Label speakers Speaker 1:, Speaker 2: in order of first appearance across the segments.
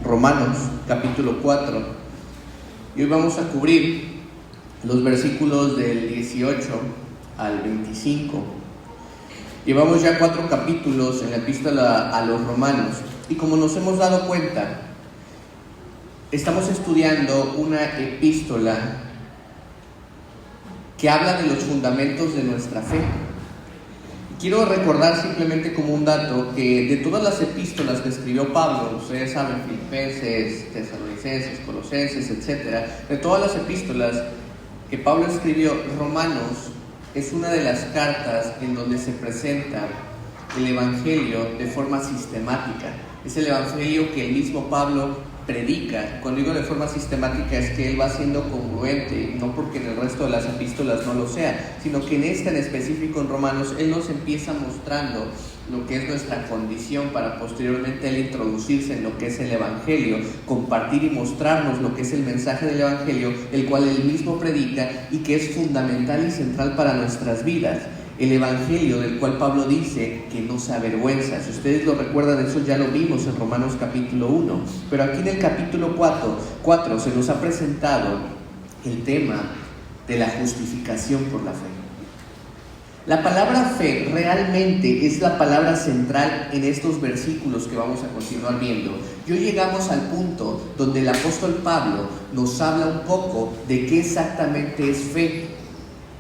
Speaker 1: Romanos capítulo 4 y hoy vamos a cubrir los versículos del 18 al 25. Llevamos ya 4 capítulos en la epístola a los Romanos y como nos hemos dado cuenta, estamos estudiando una epístola que habla de los fundamentos de nuestra fe. Quiero recordar simplemente como un dato que de todas las epístolas que escribió Pablo, ustedes saben, Filipenses, Tesalonicenses, Colosenses, etc., de todas las epístolas que Pablo escribió, Romanos es una de las cartas en donde se presenta el Evangelio de forma sistemática. Es el Evangelio que el mismo Pablo predica. Cuando digo de forma sistemática es que él va siendo congruente, no porque en el resto de las epístolas no lo sea, sino que en esta en específico en Romanos, él nos empieza mostrando lo que es nuestra condición para posteriormente él introducirse en lo que es el Evangelio, compartir y mostrarnos lo que es el mensaje del Evangelio, el cual él mismo predica y que es fundamental y central para nuestras vidas. El Evangelio del cual Pablo dice que no se avergüenza. Si ustedes lo recuerdan, eso ya lo vimos en Romanos capítulo 1. Pero aquí en el capítulo 4 se nos ha presentado el tema de la justificación por la fe. La palabra fe realmente es la palabra central en estos versículos que vamos a continuar viendo. Y hoy llegamos al punto donde el apóstol Pablo nos habla un poco de qué exactamente es fe,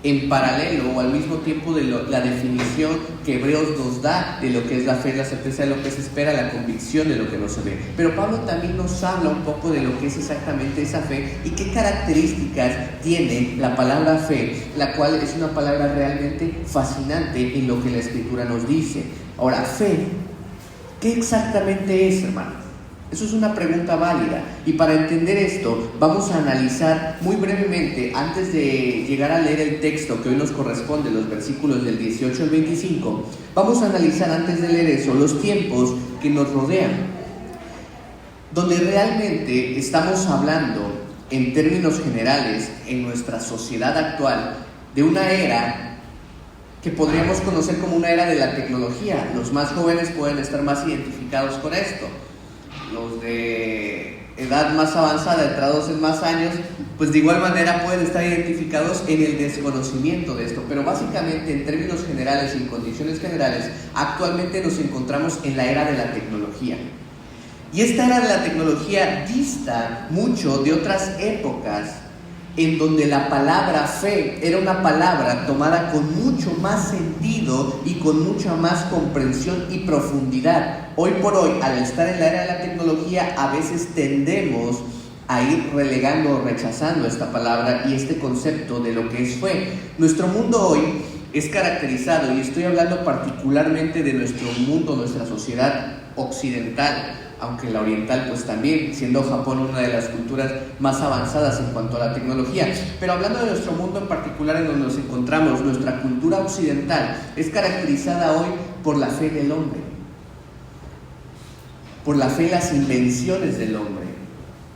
Speaker 1: en paralelo o al mismo tiempo de la definición que Hebreos nos da de lo que es la fe, la certeza de lo que se espera, la convicción de lo que no se ve. Pero Pablo también nos habla un poco de lo que es exactamente esa fe y qué características tiene la palabra fe, la cual es una palabra realmente fascinante en lo que la Escritura nos dice. Ahora, fe, ¿qué exactamente es, hermano? Eso es una pregunta válida, y para entender esto vamos a analizar muy brevemente, antes de llegar a leer el texto que hoy nos corresponde, los versículos del 18 al 25, vamos a analizar antes de leer eso los tiempos que nos rodean, donde realmente estamos hablando en términos generales en nuestra sociedad actual de una era que podríamos conocer como una era de la tecnología. Los más jóvenes pueden estar más identificados con esto. Los de edad más avanzada, entrados en más años, pues de igual manera pueden estar identificados en el desconocimiento de esto. Pero básicamente, en términos generales y en condiciones generales, actualmente nos encontramos en la era de la tecnología. Y esta era de la tecnología dista mucho de otras épocas en donde la palabra fe era una palabra tomada con mucho más sentido y con mucha más comprensión y profundidad. Hoy por hoy, al estar en la era de la tecnología, a veces tendemos a ir relegando o rechazando esta palabra y este concepto de lo que es fe. Nuestro mundo hoy es caracterizado, y estoy hablando particularmente de nuestro mundo, nuestra sociedad occidental, aunque la oriental pues también, siendo Japón una de las culturas más avanzadas en cuanto a la tecnología. Pero hablando de nuestro mundo en particular en donde nos encontramos, nuestra cultura occidental es caracterizada hoy por la fe del hombre, por la fe en las invenciones del hombre.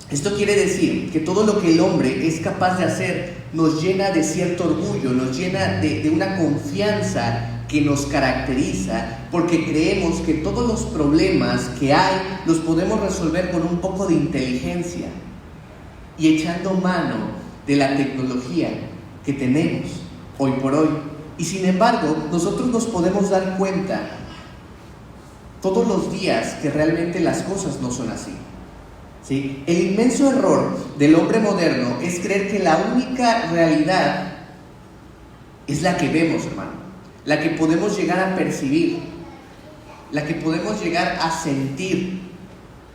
Speaker 1: Esto quiere decir que todo lo que el hombre es capaz de hacer nos llena de cierto orgullo, nos llena de una confianza que nos caracteriza, porque creemos que todos los problemas que hay los podemos resolver con un poco de inteligencia y echando mano de la tecnología que tenemos hoy por hoy. Y sin embargo, nosotros nos podemos dar cuenta todos los días que realmente las cosas no son así. ¿Sí? El inmenso error del hombre moderno es creer que la única realidad es la que vemos, hermano, la que podemos llegar a percibir, la que podemos llegar a sentir,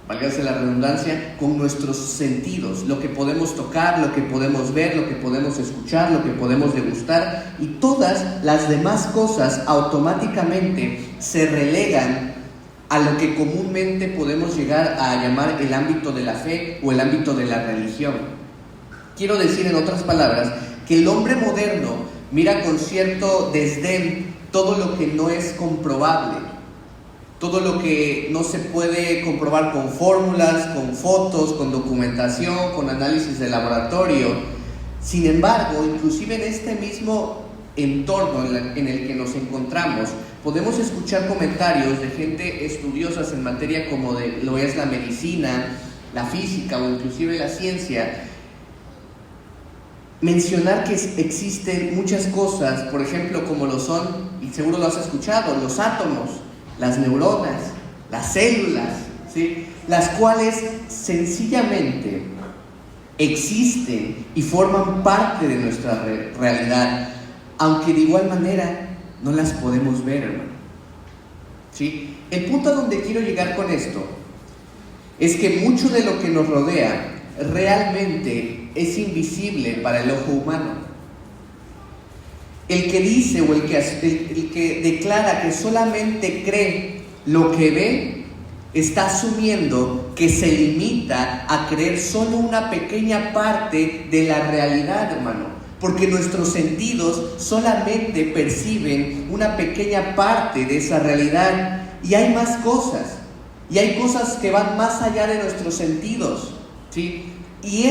Speaker 1: válgase la redundancia, con nuestros sentidos, lo que podemos tocar, lo que podemos ver, lo que podemos escuchar, lo que podemos degustar, y todas las demás cosas automáticamente se relegan a lo que comúnmente podemos llegar a llamar el ámbito de la fe o el ámbito de la religión. Quiero decir, en otras palabras, que el hombre moderno mira con cierto desdén todo lo que no es comprobable, todo lo que no se puede comprobar con fórmulas, con fotos, con documentación, con análisis de laboratorio. Sin embargo, inclusive en este mismo entorno en el que nos encontramos, podemos escuchar comentarios de gente estudiosa en materia como lo es la medicina, la física o inclusive la ciencia, mencionar que existen muchas cosas, por ejemplo, como lo son, y seguro lo has escuchado, los átomos, las neuronas, las células, ¿sí?, las cuales sencillamente existen y forman parte de nuestra realidad, aunque de igual manera no las podemos ver, hermano. ¿Sí? El punto a donde quiero llegar con esto es que mucho de lo que nos rodea realmente es invisible para el ojo humano. El que dice o el que declara que solamente cree lo que ve, está asumiendo que se limita a creer solo una pequeña parte de la realidad, hermano, porque nuestros sentidos solamente perciben una pequeña parte de esa realidad, y hay más cosas, y hay cosas que van más allá de nuestros sentidos, ¿sí? Y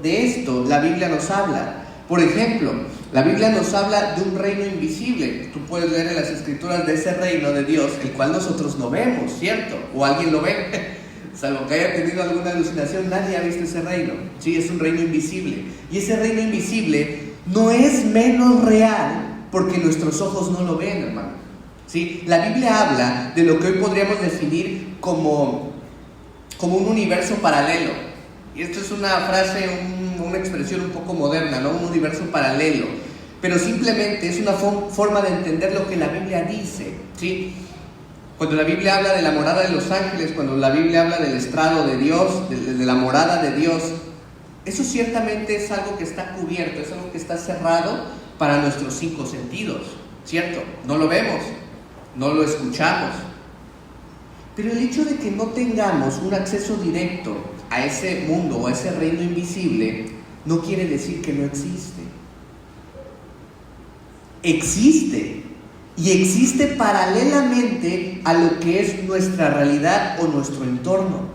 Speaker 1: de esto la Biblia nos habla. Por ejemplo, la Biblia nos habla de un reino invisible. Tú puedes leer en las Escrituras de ese reino de Dios, el cual nosotros no vemos, ¿cierto? ¿O alguien lo ve? Salvo que haya tenido alguna alucinación, nadie ha visto ese reino. Sí, es un reino invisible. Y ese reino invisible no es menos real porque nuestros ojos no lo ven, hermano. ¿Sí? La Biblia habla de lo que hoy podríamos definir como un universo paralelo. Y esto es una frase, una expresión un poco moderna, ¿no? Un universo paralelo. Pero simplemente es una forma de entender lo que la Biblia dice, ¿sí? Cuando la Biblia habla de la morada de los ángeles, cuando la Biblia habla del estrado de Dios, de la morada de Dios, eso ciertamente es algo que está cubierto, es algo que está cerrado para nuestros 5 sentidos, ¿cierto? No lo vemos, no lo escuchamos. Pero el hecho de que no tengamos un acceso directo a ese mundo o a ese reino invisible no quiere decir que no existe. Existe, y existe paralelamente a lo que es nuestra realidad o nuestro entorno.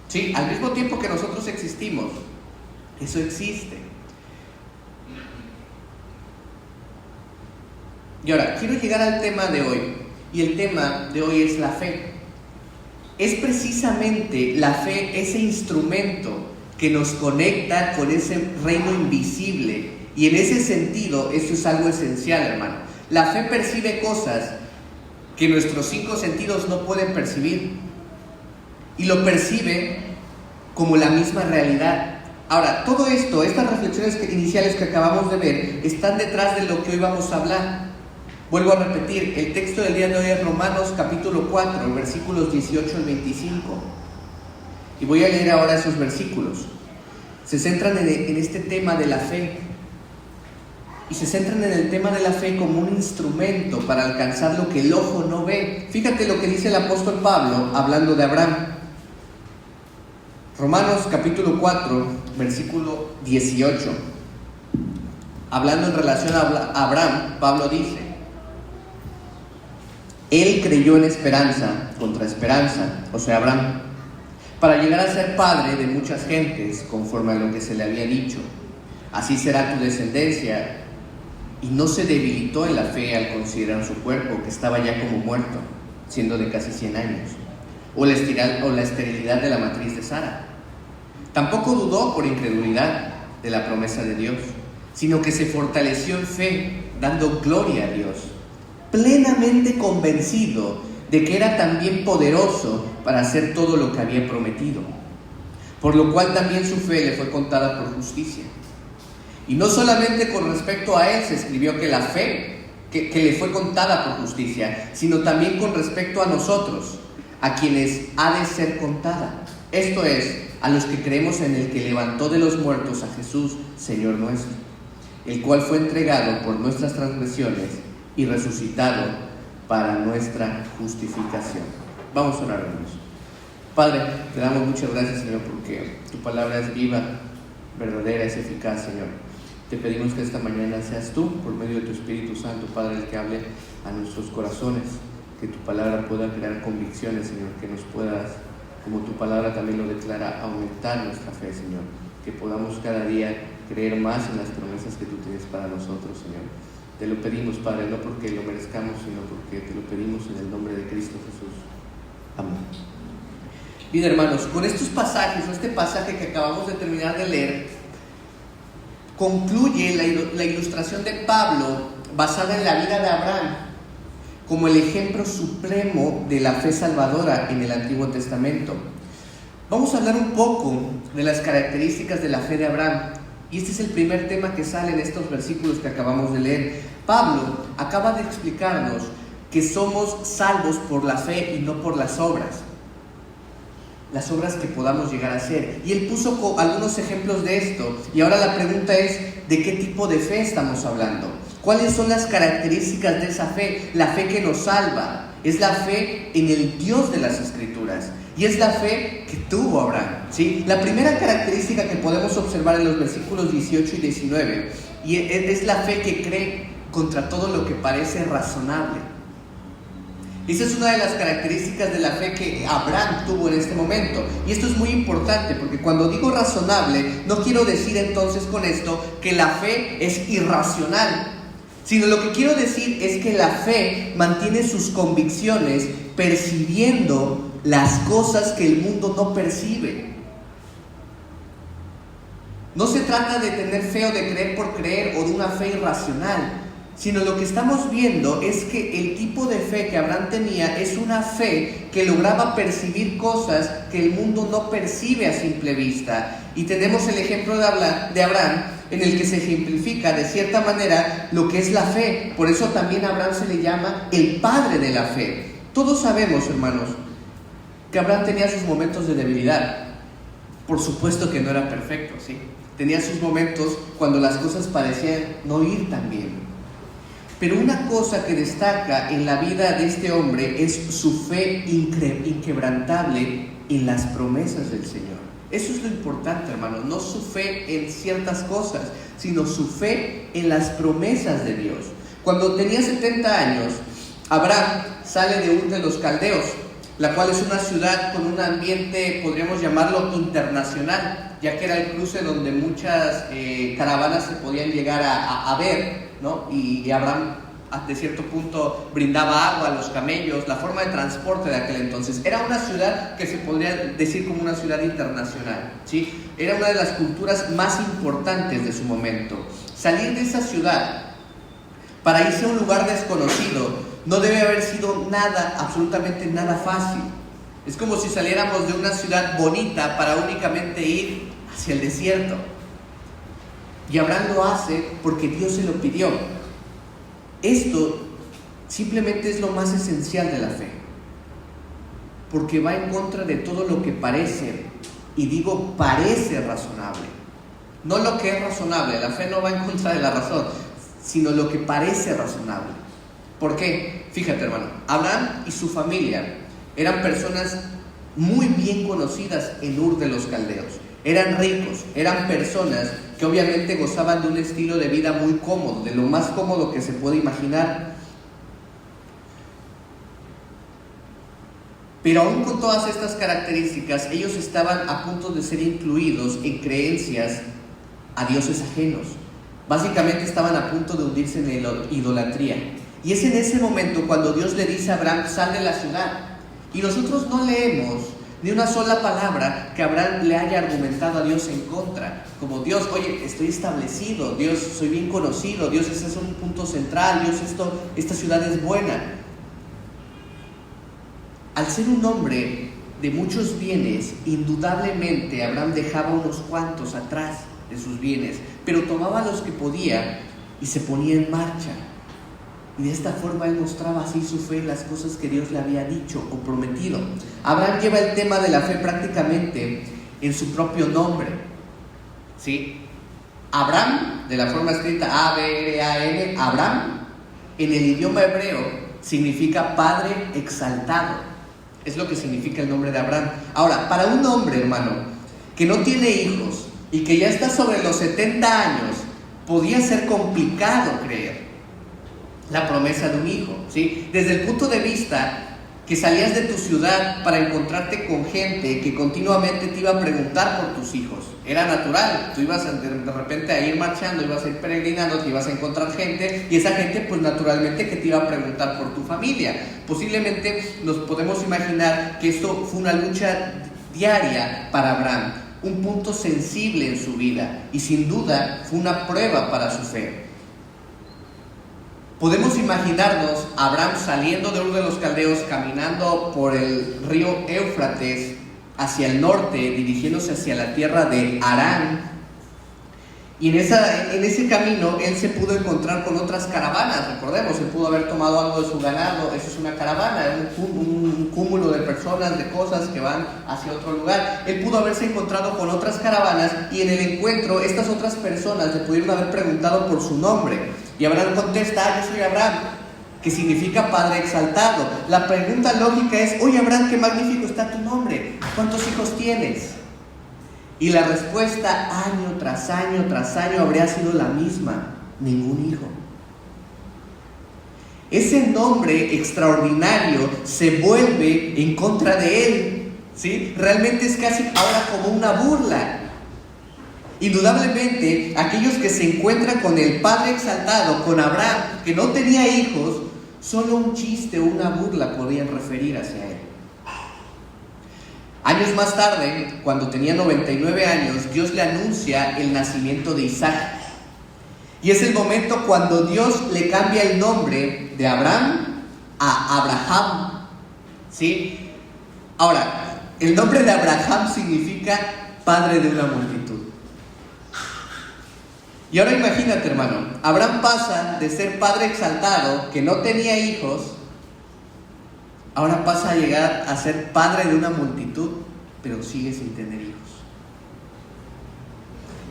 Speaker 1: ¿Sí? Al mismo tiempo que nosotros existimos, eso existe. Y ahora, quiero llegar al tema de hoy, y el tema de hoy es la fe. Es precisamente la fe ese instrumento que nos conecta con ese reino invisible, y en ese sentido esto es algo esencial, hermano. La fe percibe cosas que nuestros 5 sentidos no pueden percibir, y lo percibe como la misma realidad. Ahora, todo esto, estas reflexiones iniciales que acabamos de ver, están detrás de lo que hoy vamos a hablar. Vuelvo a repetir, el texto del día de hoy es Romanos capítulo 4, versículos 18 al 25. Y voy a leer ahora esos versículos. Se centran en este tema de la fe. Y se centran en el tema de la fe como un instrumento para alcanzar lo que el ojo no ve. Fíjate lo que dice el apóstol Pablo hablando de Abraham. Romanos capítulo 4, versículo 18. Hablando en relación a Abraham, Pablo dice: él creyó en esperanza contra esperanza, o sea, Abraham, para llegar a ser padre de muchas gentes, conforme a lo que se le había dicho. Así será tu descendencia. Y no se debilitó en la fe al considerar su cuerpo, que estaba ya como muerto, siendo de casi 100 años, o la esterilidad de la matriz de Sara. Tampoco dudó por incredulidad de la promesa de Dios, sino que se fortaleció en fe, dando gloria a Dios, plenamente convencido de que era también poderoso para hacer todo lo que había prometido, por lo cual también su fe le fue contada por justicia. Y no solamente con respecto a él se escribió que la fe que le fue contada por justicia, sino también con respecto a nosotros, a quienes ha de ser contada. Esto es, a los que creemos en el que levantó de los muertos a Jesús, Señor nuestro, el cual fue entregado por nuestras transgresiones y resucitado para nuestra justificación. Vamos a orar, hermanos. Padre, te damos muchas gracias, Señor, porque tu palabra es viva, verdadera, es eficaz, Señor. Te pedimos que esta mañana seas tú, por medio de tu Espíritu Santo, Padre, el que hable a nuestros corazones, que tu palabra pueda crear convicciones, Señor, que nos puedas, como tu palabra también lo declara, aumentar nuestra fe, Señor, que podamos cada día creer más en las promesas que tú tienes para nosotros, Señor. Te lo pedimos, Padre, no porque lo merezcamos, sino porque te lo pedimos en el nombre de Cristo Jesús. Amén. Bien, hermanos, con estos pasajes, o este pasaje que acabamos de terminar de leer, concluye la ilustración de Pablo basada en la vida de Abraham como el ejemplo supremo de la fe salvadora en el Antiguo Testamento. Vamos a hablar un poco de las características de la fe de Abraham, y este es el primer tema que sale en estos versículos que acabamos de leer. Pablo acaba de explicarnos que somos salvos por la fe y no por las obras que podamos llegar a hacer. Y él puso algunos ejemplos de esto, y ahora la pregunta es, ¿de qué tipo de fe estamos hablando? ¿Cuáles son las características de esa fe? La fe que nos salva es la fe en el Dios de las Escrituras, y es la fe que tuvo Abraham, ¿sí? La primera característica que podemos observar en los versículos 18 y 19 y es la fe que cree contra todo lo que parece razonable. Esa es una de las características de la fe que Abraham tuvo en este momento. Y esto es muy importante, porque cuando digo razonable, no quiero decir entonces con esto que la fe es irracional, sino lo que quiero decir es que la fe mantiene sus convicciones percibiendo las cosas que el mundo no percibe. No se trata de tener fe o de creer por creer o de una fe irracional, sino lo que estamos viendo es que el tipo de fe que Abraham tenía es una fe que lograba percibir cosas que el mundo no percibe a simple vista. Y tenemos el ejemplo de Abraham, en el que se ejemplifica de cierta manera lo que es la fe. Por eso también a Abraham se le llama el padre de la fe. Todos sabemos, hermanos, que Abraham tenía sus momentos de debilidad. Por supuesto que no era perfecto, ¿sí? Tenía sus momentos cuando las cosas parecían no ir tan bien. Pero una cosa que destaca en la vida de este hombre es su fe inquebrantable en las promesas del Señor. Eso es lo importante, hermano, no su fe en ciertas cosas, sino su fe en las promesas de Dios. Cuando tenía 70 años, Abraham sale de Ur de los Caldeos, la cual es una ciudad con un ambiente, podríamos llamarlo, internacional, ya que era el cruce donde muchas caravanas se podían llegar a ver, ¿no? Y Abraham, de cierto punto, brindaba agua a los camellos, la forma de transporte de aquel entonces. Era una ciudad que se podría decir como una ciudad internacional, ¿sí? Era una de las culturas más importantes de su momento. Salir de esa ciudad para irse a un lugar desconocido no debe haber sido nada, absolutamente nada fácil. Es como si saliéramos de una ciudad bonita para únicamente ir hacia el desierto. Y Abraham lo hace porque Dios se lo pidió. Esto simplemente es lo más esencial de la fe, porque va en contra de todo lo que parece, y digo parece razonable, no lo que es razonable. La fe no va en contra de la razón, sino lo que parece razonable. ¿Por qué? Fíjate, hermano, Abraham y su familia eran personas muy bien conocidas en Ur de los Caldeos. Eran ricos, eran personas que obviamente gozaban de un estilo de vida muy cómodo, de lo más cómodo que se puede imaginar. Pero aún con todas estas características, ellos estaban a punto de ser incluidos en creencias a dioses ajenos. Básicamente estaban a punto de hundirse en la idolatría. Y es en ese momento cuando Dios le dice a Abraham: sal de la ciudad. Y nosotros no leemos ni una sola palabra que Abraham le haya argumentado a Dios en contra, como: Dios, oye, estoy establecido, Dios, soy bien conocido, Dios, ese es un punto central, Dios, esta ciudad es buena. Al ser un hombre de muchos bienes, indudablemente Abraham dejaba unos cuantos atrás de sus bienes, pero tomaba los que podía y se ponía en marcha. Y de esta forma él mostraba así su fe en las cosas que Dios le había dicho o prometido. Abraham lleva el tema de la fe prácticamente en su propio nombre, ¿sí? Abraham, de la forma escrita A-B-R-A-M, Abraham, en el idioma hebreo significa Padre exaltado. Es lo que significa el nombre de Abraham. Ahora, para un hombre, hermano, que no tiene hijos y que ya está sobre los 70 años, podía ser complicado creer la promesa de un hijo, ¿sí? Desde el punto de vista que salías de tu ciudad para encontrarte con gente que continuamente te iba a preguntar por tus hijos. Era natural, tú ibas de repente a ir marchando, ibas a ir peregrinando, te ibas a encontrar gente, y esa gente pues naturalmente que te iba a preguntar por tu familia. Posiblemente nos podemos imaginar que esto fue una lucha diaria para Abraham, un punto sensible en su vida y sin duda fue una prueba para su fe. Podemos imaginarnos a Abraham saliendo de Ur de los Caldeos, caminando por el río Éufrates hacia el norte, dirigiéndose hacia la tierra de Harán. Y en ese camino él se pudo encontrar con otras caravanas. Recordemos, él pudo haber tomado algo de su ganado. Eso es una caravana, un cúmulo de personas, de cosas que van hacia otro lugar. Él pudo haberse encontrado con otras caravanas y en el encuentro estas otras personas le pudieron haber preguntado por su nombre. Y Abraham contesta: yo soy Abraham, que significa Padre exaltado. La pregunta lógica es: oye Abraham, qué magnífico está tu nombre, ¿cuántos hijos tienes? Y la respuesta año tras año tras año habría sido la misma: ningún hijo. Ese nombre extraordinario se vuelve en contra de él, ¿sí? Realmente es casi ahora como una burla. Indudablemente, aquellos que se encuentran con el Padre exaltado, con Abraham, que no tenía hijos, solo un chiste o una burla podían referir hacia él. Años más tarde, cuando tenía 99 años, Dios le anuncia el nacimiento de Isaac. Y es el momento cuando Dios le cambia el nombre de Abraham a Abraham, ¿sí? Ahora, el nombre de Abraham significa padre de una multitud. Y ahora imagínate, hermano, Abraham pasa de ser padre exaltado, que no tenía hijos, ahora pasa a llegar a ser padre de una multitud, pero sigue sin tener hijos.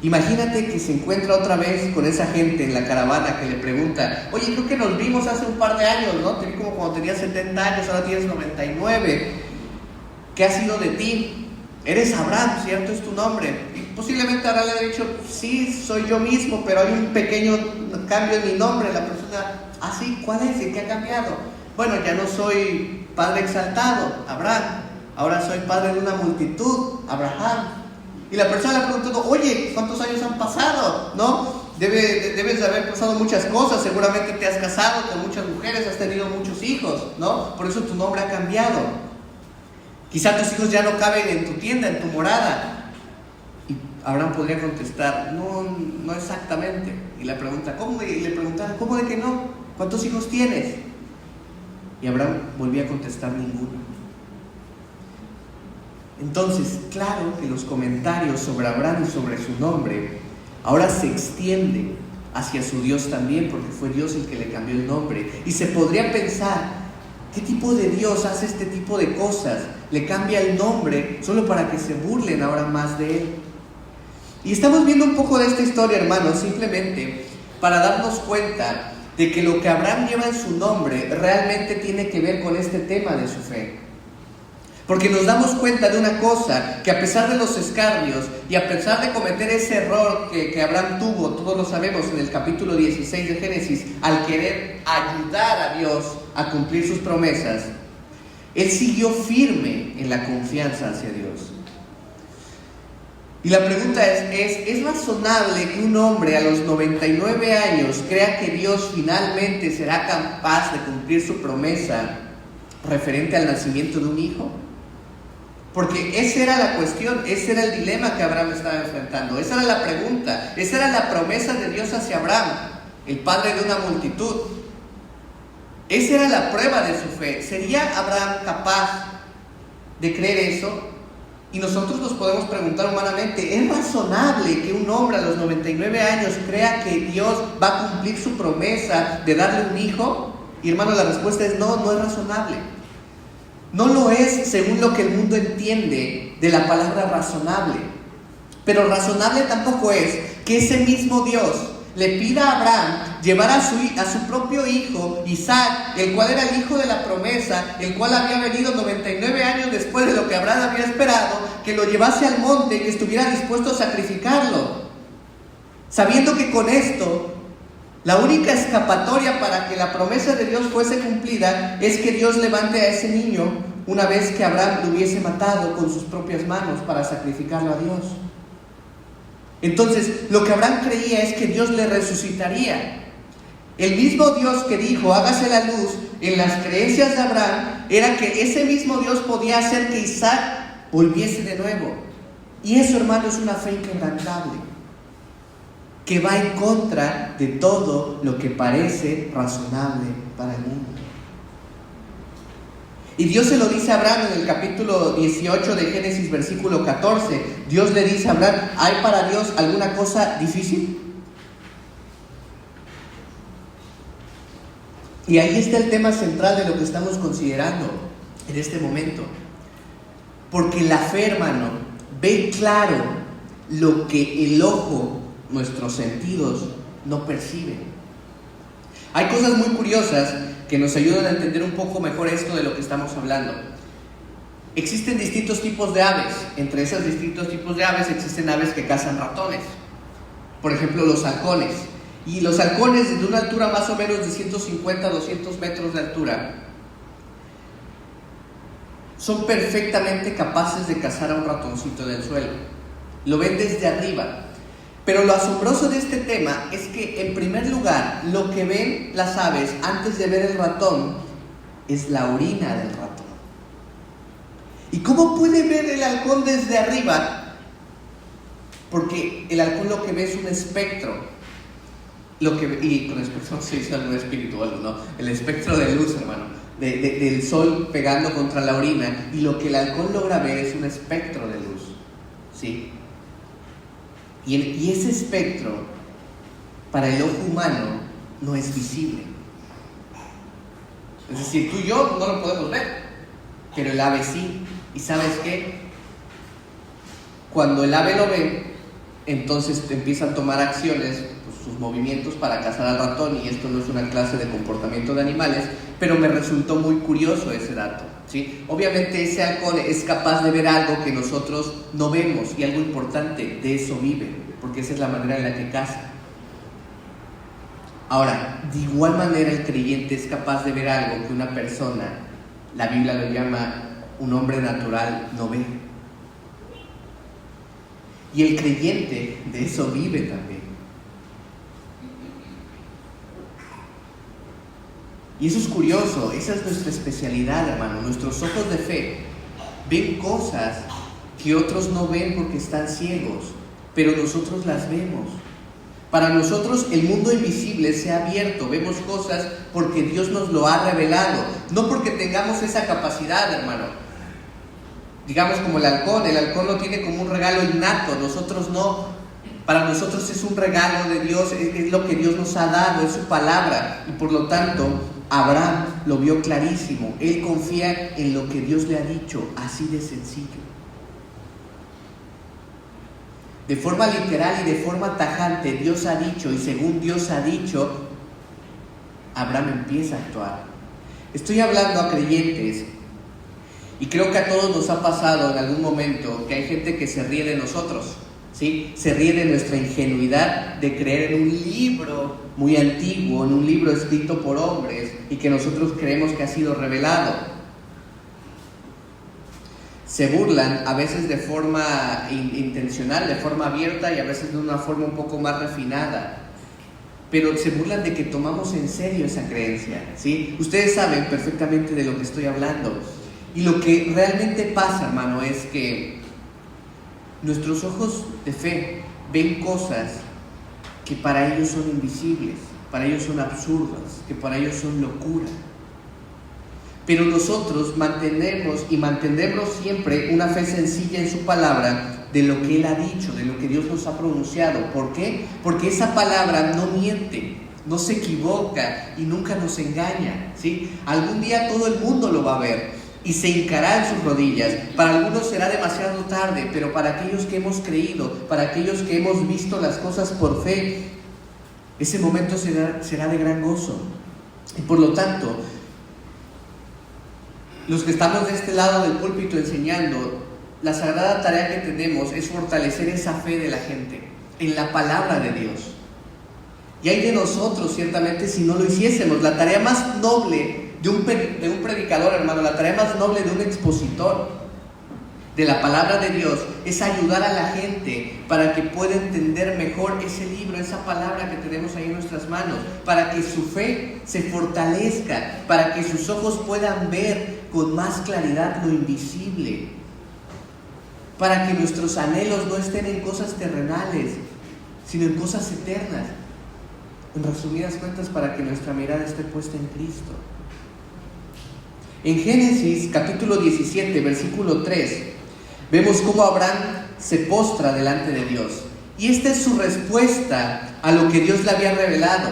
Speaker 1: Imagínate que se encuentra otra vez con esa gente en la caravana que le pregunta: oye, creo que nos vimos hace un par de años, ¿no? Te vi como cuando tenías 70 años, ahora tienes 99. ¿Qué ha sido de ti? Eres Abraham, ¿cierto? Es tu nombre. Y posiblemente ahora le haya dicho: sí, soy yo mismo, pero hay un pequeño cambio en mi nombre. La persona: ah, sí, ¿cuál es? ¿Y qué ha cambiado? Bueno, ya no soy padre exaltado, Abraham, ahora soy padre de una multitud, Abraham. Y la persona le preguntó: oye, ¿cuántos años han pasado? ¿No? Debes de haber pasado muchas cosas, seguramente te has casado con muchas mujeres, has tenido muchos hijos, ¿no? Por eso tu nombre ha cambiado. Quizá tus hijos ya no caben en tu tienda, en tu morada. Y Abraham podría contestar: no exactamente. Y la pregunta: ¿cómo? Y le preguntaba: ¿cómo de que no? ¿Cuántos hijos tienes? Y Abraham volvía a contestar: ninguno. Entonces, claro que los comentarios sobre Abraham y sobre su nombre ahora se extienden hacia su Dios también, porque fue Dios el que le cambió el nombre. Y se podría pensar: ¿qué tipo de Dios hace este tipo de cosas? Le cambia el nombre solo para que se burlen ahora más de él. Y estamos viendo un poco de esta historia, hermanos, simplemente para darnos cuenta de que lo que Abraham lleva en su nombre realmente tiene que ver con este tema de su fe. Porque nos damos cuenta de una cosa, que a pesar de los escarnios y a pesar de cometer ese error que Abraham tuvo, todos lo sabemos, en el capítulo 16 de Génesis, al querer ayudar a Dios a cumplir sus promesas, él siguió firme en la confianza hacia Dios. Y la pregunta ¿es razonable que un hombre a los 99 años crea que Dios finalmente será capaz de cumplir su promesa referente al nacimiento de un hijo? Porque esa era la cuestión, ese era el dilema que Abraham estaba enfrentando, esa era la pregunta, esa era la promesa de Dios hacia Abraham, el padre de una multitud. Esa era la prueba de su fe. ¿Sería Abraham capaz de creer eso? Y nosotros nos podemos preguntar humanamente: ¿es razonable que un hombre a los 99 años crea que Dios va a cumplir su promesa de darle un hijo? Y hermano, la respuesta es no es razonable. No lo es según lo que el mundo entiende de la palabra razonable. Pero razonable tampoco es que ese mismo Dios le pida a Abraham llevar a su propio hijo, Isaac, el cual era el hijo de la promesa, el cual había venido 99 años después de lo que Abraham había esperado, que lo llevase al monte y que estuviera dispuesto a sacrificarlo, sabiendo que con esto la única escapatoria para que la promesa de Dios fuese cumplida es que Dios levante a ese niño una vez que Abraham lo hubiese matado con sus propias manos para sacrificarlo a Dios. Entonces, lo que Abraham creía es que Dios le resucitaría. El mismo Dios que dijo: hágase la luz, en las creencias de Abraham, era que ese mismo Dios podía hacer que Isaac volviese de nuevo. Y eso, hermano, es una fe inquebrantable, que va en contra de todo lo que parece razonable para el mundo. Y Dios se lo dice a Abraham en el capítulo 18 de Génesis, versículo 14. Dios le dice a Abraham: ¿hay para Dios alguna cosa difícil? Y ahí está el tema central de lo que estamos considerando en este momento. Porque la fe, hermano, ve claro lo que el ojo, nuestros sentidos, no perciben. Hay cosas muy curiosas que nos ayudan a entender un poco mejor esto de lo que estamos hablando. Existen distintos tipos de aves. Entre esos distintos tipos de aves existen aves que cazan ratones. Por ejemplo, los halcones. Y los halcones, desde una altura más o menos de 150 a 200 metros de altura, son perfectamente capaces de cazar a un ratoncito del suelo. Lo ven desde arriba. Pero lo asombroso de este tema es que, en primer lugar, lo que ven las aves antes de ver el ratón es la orina del ratón. ¿Y cómo puede ver el halcón desde arriba? Porque el halcón lo que ve es un espectro. Y con espectro se dice algo espiritual, ¿no? El espectro de luz, hermano, del sol pegando contra la orina. Y lo que el halcón logra ver es un espectro de luz, ¿sí? Y ese espectro, para el ojo humano, no es visible. Es decir, tú y yo no lo podemos ver, pero el ave sí. ¿Y sabes qué? Cuando el ave lo ve, entonces empiezan a tomar acciones, pues, sus movimientos para cazar al ratón. Y esto no es una clase de comportamiento de animales, pero me resultó muy curioso ese dato, ¿sí? Obviamente ese halcón es capaz de ver algo que nosotros no vemos, y algo importante, de eso vive, porque esa es la manera en la que caza. Ahora, de igual manera el creyente es capaz de ver algo que una persona, la Biblia lo llama un hombre natural, no ve. Y el creyente de eso vive también. Y eso es curioso, esa es nuestra especialidad, hermano. Nuestros ojos de fe ven cosas que otros no ven porque están ciegos, pero nosotros las vemos. Para nosotros el mundo invisible se ha abierto, vemos cosas porque Dios nos lo ha revelado, no porque tengamos esa capacidad, hermano. Digamos como el halcón lo tiene como un regalo innato, nosotros no. Para nosotros es un regalo de Dios, es lo que Dios nos ha dado, es su palabra. Y por lo tanto, Abraham lo vio clarísimo. Él confía en lo que Dios le ha dicho, así de sencillo. De forma literal y de forma tajante, Dios ha dicho, y según Dios ha dicho, Abraham empieza a actuar. Estoy hablando a creyentes, y creo que a todos nos ha pasado en algún momento que hay gente que se ríe de nosotros, ¿sí? Se ríe de nuestra ingenuidad de creer en un libro muy antiguo, en un libro escrito por hombres, y que nosotros creemos que ha sido revelado. Se burlan a veces de forma intencional, de forma abierta, y a veces de una forma un poco más refinada. Pero se burlan de que tomamos en serio esa creencia, ¿sí? Ustedes saben perfectamente de lo que estoy hablando. Y lo que realmente pasa, hermano, es que nuestros ojos de fe ven cosas que para ellos son invisibles, para ellos son absurdas, que para ellos son locura. Pero nosotros mantendremos siempre una fe sencilla en su palabra, de lo que Él ha dicho, de lo que Dios nos ha pronunciado. ¿Por qué? Porque esa palabra no miente, no se equivoca y nunca nos engaña, ¿sí? Algún día todo el mundo lo va a ver y se hincará en sus rodillas. Para algunos será demasiado tarde, pero para aquellos que hemos creído, para aquellos que hemos visto las cosas por fe, ese momento será de gran gozo. Y por lo tanto, los que estamos de este lado del púlpito enseñando, la sagrada tarea que tenemos es fortalecer esa fe de la gente en la palabra de Dios. Y hay de nosotros, ciertamente, si no lo hiciésemos. La tarea más noble de un predicador, hermano, la tarea más noble de un expositor de la palabra de Dios es ayudar a la gente para que pueda entender mejor ese libro, esa palabra que tenemos ahí en nuestras manos, para que su fe se fortalezca, para que sus ojos puedan ver con más claridad lo invisible. para que nuestros anhelos no estén en cosas terrenales, sino en cosas eternas. En resumidas cuentas, para que nuestra mirada esté puesta en Cristo. En Génesis capítulo 17, versículo 3, vemos cómo Abraham se postra delante de Dios. Y esta es su respuesta a lo que Dios le había revelado.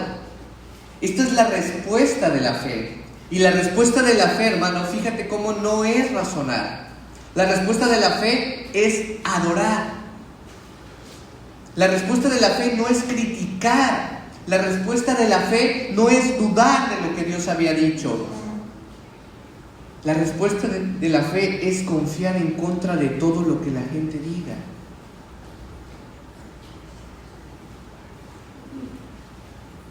Speaker 1: Esta es la respuesta de la fe. Y la respuesta de la fe, hermano, fíjate cómo no es razonar. La respuesta de la fe es adorar. La respuesta de la fe no es criticar. La respuesta de la fe no es dudar de lo que Dios había dicho. La respuesta de la fe es confiar en contra de todo lo que la gente diga.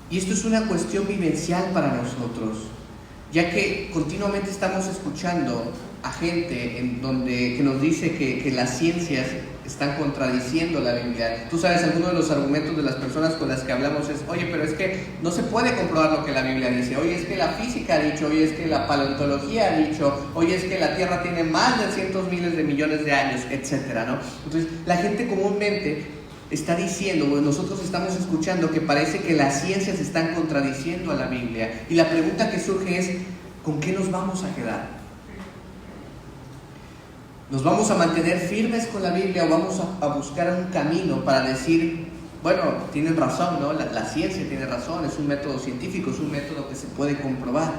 Speaker 1: Y esto es una cuestión vivencial para nosotros, ya que continuamente estamos escuchando a gente que nos dice que las ciencias están contradiciendo la Biblia. Tú sabes, alguno de los argumentos de las personas con las que hablamos es: oye, pero es que no se puede comprobar lo que la Biblia dice. Oye, es que la física ha dicho. Oye, es que la paleontología ha dicho. Oye, es que la Tierra tiene más de cientos miles de millones de años, etcétera, ¿no? Entonces, la gente comúnmente está diciendo, o nosotros estamos escuchando, que parece que las ciencias están contradiciendo a la Biblia. Y la pregunta que surge es: ¿con qué nos vamos a quedar? ¿Nos vamos a mantener firmes con la Biblia o vamos a buscar un camino para decir, bueno, tienen razón, ¿no? La ciencia tiene razón, es un método científico, es un método que se puede comprobar?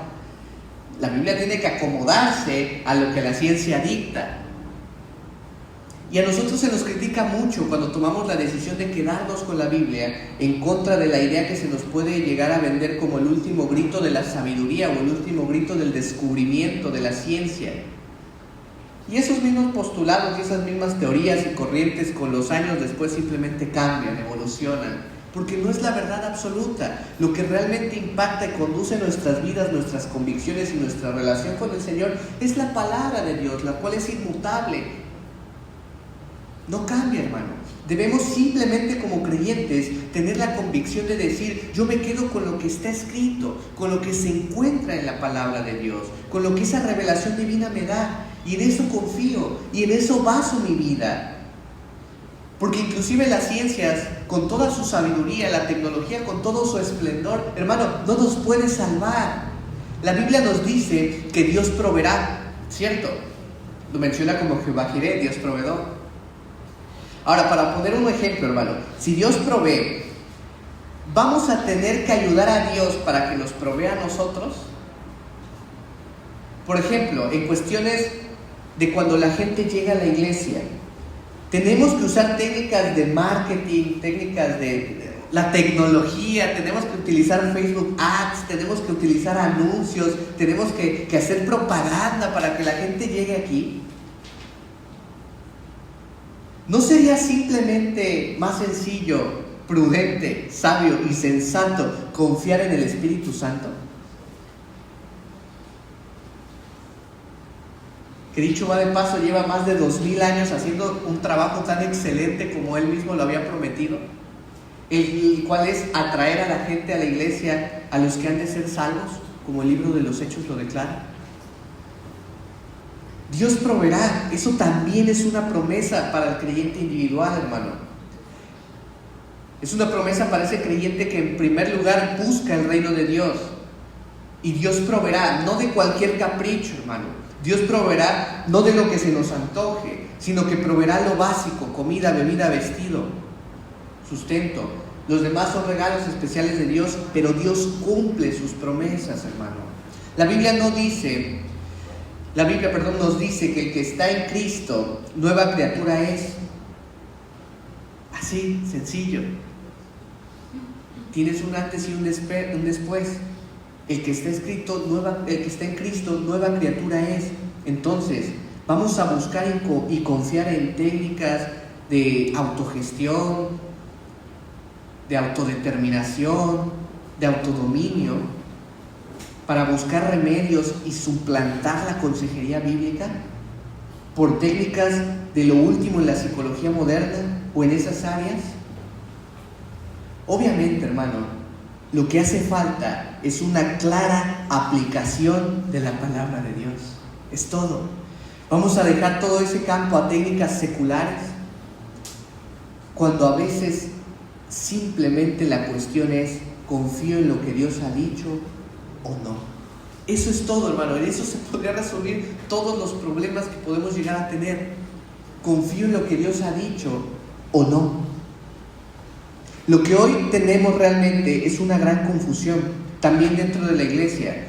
Speaker 1: La Biblia tiene que acomodarse a lo que la ciencia dicta. Y a nosotros se nos critica mucho cuando tomamos la decisión de quedarnos con la Biblia en contra de la idea que se nos puede llegar a vender como el último grito de la sabiduría o el último grito del descubrimiento de la ciencia. Y esos mismos postulados y esas mismas teorías y corrientes con los años después simplemente cambian, evolucionan, porque no es la verdad absoluta. Lo que realmente impacta y conduce nuestras vidas, nuestras convicciones y nuestra relación con el Señor es la palabra de Dios, la cual es inmutable. No cambia, hermano. Debemos simplemente, como creyentes, tener la convicción de decir: yo me quedo con lo que está escrito, con lo que se encuentra en la palabra de Dios, con lo que esa revelación divina me da, y en eso confío, y en eso baso mi vida. Porque inclusive las ciencias, con toda su sabiduría, la tecnología con todo su esplendor, hermano, no nos puede salvar. La Biblia nos dice que Dios proveerá, ¿cierto? Lo menciona como Jehová Jireh, Dios proveedor. Ahora, para poner un ejemplo, hermano, si Dios provee, ¿vamos a tener que ayudar a Dios para que nos provea a nosotros? Por ejemplo, en cuestiones de cuando la gente llega a la iglesia, tenemos que usar técnicas de marketing, técnicas de la tecnología, tenemos que utilizar Facebook Ads, tenemos que utilizar anuncios, tenemos que hacer propaganda para que la gente llegue aquí. ¿No sería simplemente más sencillo, prudente, sabio y sensato confiar en el Espíritu Santo? Que dicho va de paso, lleva más de 2000 años haciendo un trabajo tan excelente como Él mismo lo había prometido, el cual es atraer a la gente a la iglesia, a los que han de ser salvos, como el libro de los Hechos lo declara. Dios proveerá. Eso también es una promesa para el creyente individual, hermano. Es una promesa para ese creyente que en primer lugar busca el reino de Dios. Y Dios proveerá, no de cualquier capricho, hermano. Dios proveerá no de lo que se nos antoje, sino que proveerá lo básico: comida, bebida, vestido, sustento. Los demás son regalos especiales de Dios, pero Dios cumple sus promesas, hermano. La Biblia nos dice que el que está en Cristo, nueva criatura es. Así, sencillo. Tienes un antes y un después. El que está en Cristo, nueva criatura es. Entonces, vamos a buscar y confiar en técnicas de autogestión, de autodeterminación, de autodominio, para buscar remedios y suplantar la consejería bíblica por técnicas de lo último en la psicología moderna o en esas áreas. Obviamente, hermano, lo que hace falta es una clara aplicación de la palabra de Dios. Es todo. Vamos a dejar todo ese campo a técnicas seculares, cuando a veces simplemente la cuestión es: ¿confío en lo que Dios ha dicho o no? Eso es todo, hermano. En eso se podría resumir todos los problemas que podemos llegar a tener. ¿Confío en lo que Dios ha dicho o no? Lo que hoy tenemos realmente es una gran confusión, también dentro de la iglesia.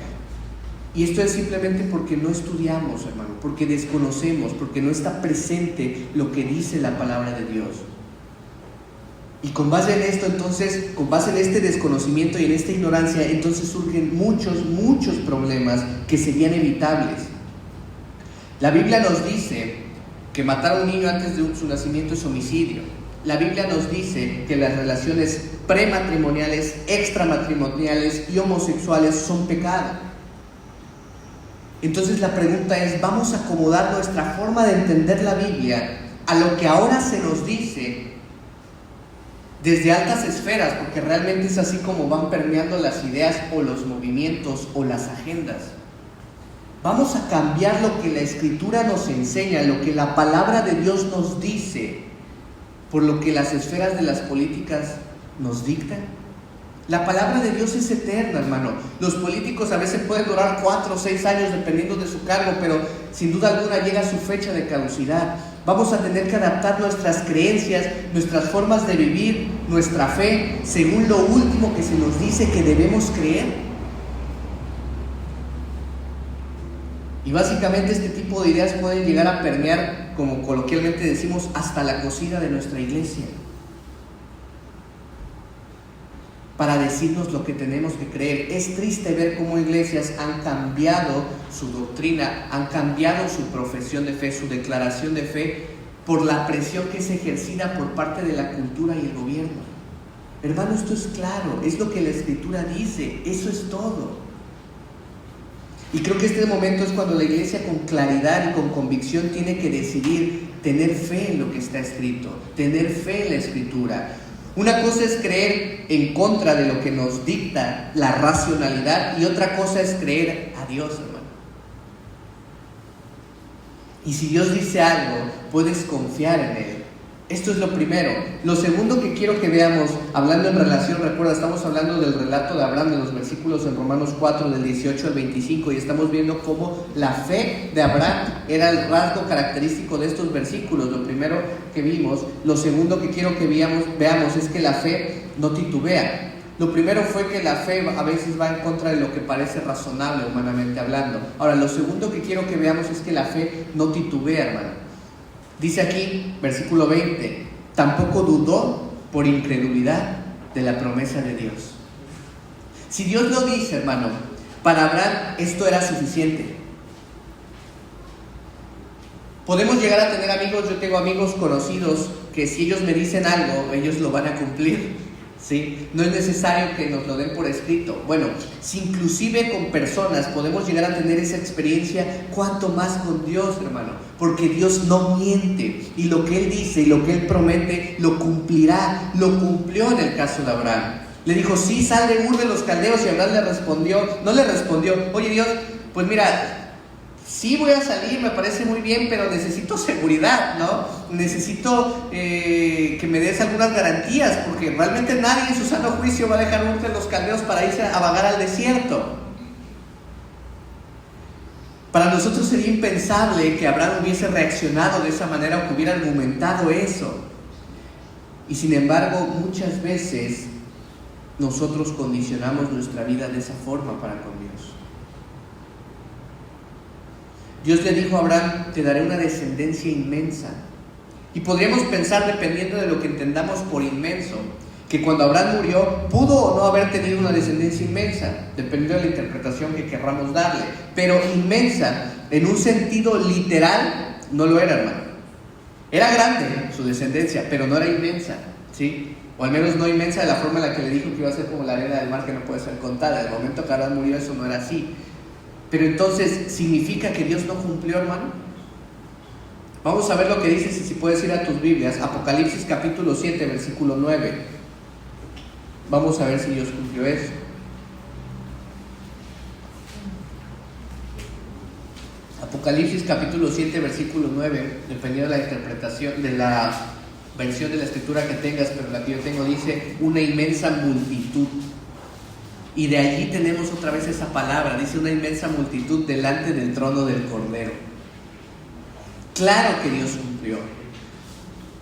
Speaker 1: Y esto es simplemente porque no estudiamos, hermano, porque desconocemos, porque no está presente lo que dice la palabra de Dios. Y con base en esto, entonces, con base en este desconocimiento y en esta ignorancia, entonces surgen muchos problemas que serían evitables. La Biblia nos dice que matar a un niño antes de su nacimiento es homicidio. La Biblia nos dice que las relaciones prematrimoniales, extramatrimoniales y homosexuales son pecado. Entonces la pregunta es: ¿vamos a acomodar nuestra forma de entender la Biblia a lo que ahora se nos dice desde altas esferas? Porque realmente es así como van permeando las ideas o los movimientos o las agendas. Vamos a cambiar lo que la Escritura nos enseña, lo que la palabra de Dios nos dice, por lo que las esferas de las políticas nos dictan. La palabra de Dios es eterna, hermano. Los políticos a veces pueden durar 4 o 6 años dependiendo de su cargo, pero sin duda alguna llega su fecha de caducidad. Vamos a tener que adaptar nuestras creencias, nuestras formas de vivir, nuestra fe, según lo último que se nos dice que debemos creer. Y básicamente este tipo de ideas pueden llegar a permear, como coloquialmente decimos, hasta la cocina de nuestra iglesia, para decirnos lo que tenemos que creer. Es triste ver cómo iglesias han cambiado su doctrina, han cambiado su profesión de fe, su declaración de fe, por la presión que es ejercida por parte de la cultura y el gobierno. Hermano, esto es claro, es lo que la Escritura dice, eso es todo. Y creo que este momento es cuando la iglesia, con claridad y con convicción, tiene que decidir tener fe en lo que está escrito, tener fe en la Escritura. Una cosa es creer en contra de lo que nos dicta la racionalidad, y otra cosa es creer a Dios, hermano. Y si Dios dice algo, puedes confiar en Él. Esto es lo primero. Lo segundo que quiero que veamos, hablando en relación, recuerda, estamos hablando del relato de Abraham, de los versículos en Romanos 4, del 18 al 25, y estamos viendo cómo la fe de Abraham era el rasgo característico de estos versículos. Lo primero que vimos. Lo segundo que quiero que veamos es que la fe no titubea. Lo primero fue que la fe a veces va en contra de lo que parece razonable, humanamente hablando. Ahora, lo segundo que quiero que veamos es que la fe no titubea, hermano. Dice aquí, versículo 20, tampoco dudó por incredulidad de la promesa de Dios. Si Dios lo dice, hermano, para Abraham esto era suficiente. Podemos llegar a tener amigos, yo tengo amigos conocidos que si ellos me dicen algo, ellos lo van a cumplir. ¿Sí? No es necesario que nos lo den por escrito. Bueno, si inclusive con personas podemos llegar a tener esa experiencia, cuánto más con Dios, hermano, porque Dios no miente, y lo que Él dice y lo que Él promete lo cumplirá. Lo cumplió en el caso de Abraham. Le dijo: sí, sal de Ur de los Caldeos, y Abraham no le respondió: oye Dios, pues mira, sí voy a salir, me parece muy bien, pero necesito seguridad, ¿no? Necesito que me des algunas garantías, porque realmente nadie en su sano juicio va a dejar Ur de los Caldeos para irse a vagar al desierto. Para nosotros sería impensable que Abraham hubiese reaccionado de esa manera o que hubiera argumentado eso. Y sin embargo, muchas veces nosotros condicionamos nuestra vida de esa forma para con Dios. Dios le dijo a Abraham: te daré una descendencia inmensa. Y podríamos pensar, dependiendo de lo que entendamos por inmenso, que cuando Abraham murió pudo o no haber tenido una descendencia inmensa, dependiendo de la interpretación que querramos darle. Pero inmensa, en un sentido literal, no lo era, hermano. Era grande su descendencia, pero no era inmensa, ¿sí? O al menos no inmensa de la forma en la que le dijo que iba a ser como la arena del mar, que no puede ser contada. El momento que Abraham murió, eso no era así. Pero entonces, ¿significa que Dios no cumplió, hermano? Vamos a ver lo que dice, si puedes ir a tus Biblias, Apocalipsis capítulo 7, versículo 9. Vamos a ver si Dios cumplió eso. Apocalipsis capítulo 7, versículo 9, dependiendo de la interpretación, de la versión de la escritura que tengas, pero la que yo tengo dice una inmensa multitud. Y de allí tenemos otra vez esa palabra, dice una inmensa multitud delante del trono del Cordero. Claro que Dios cumplió.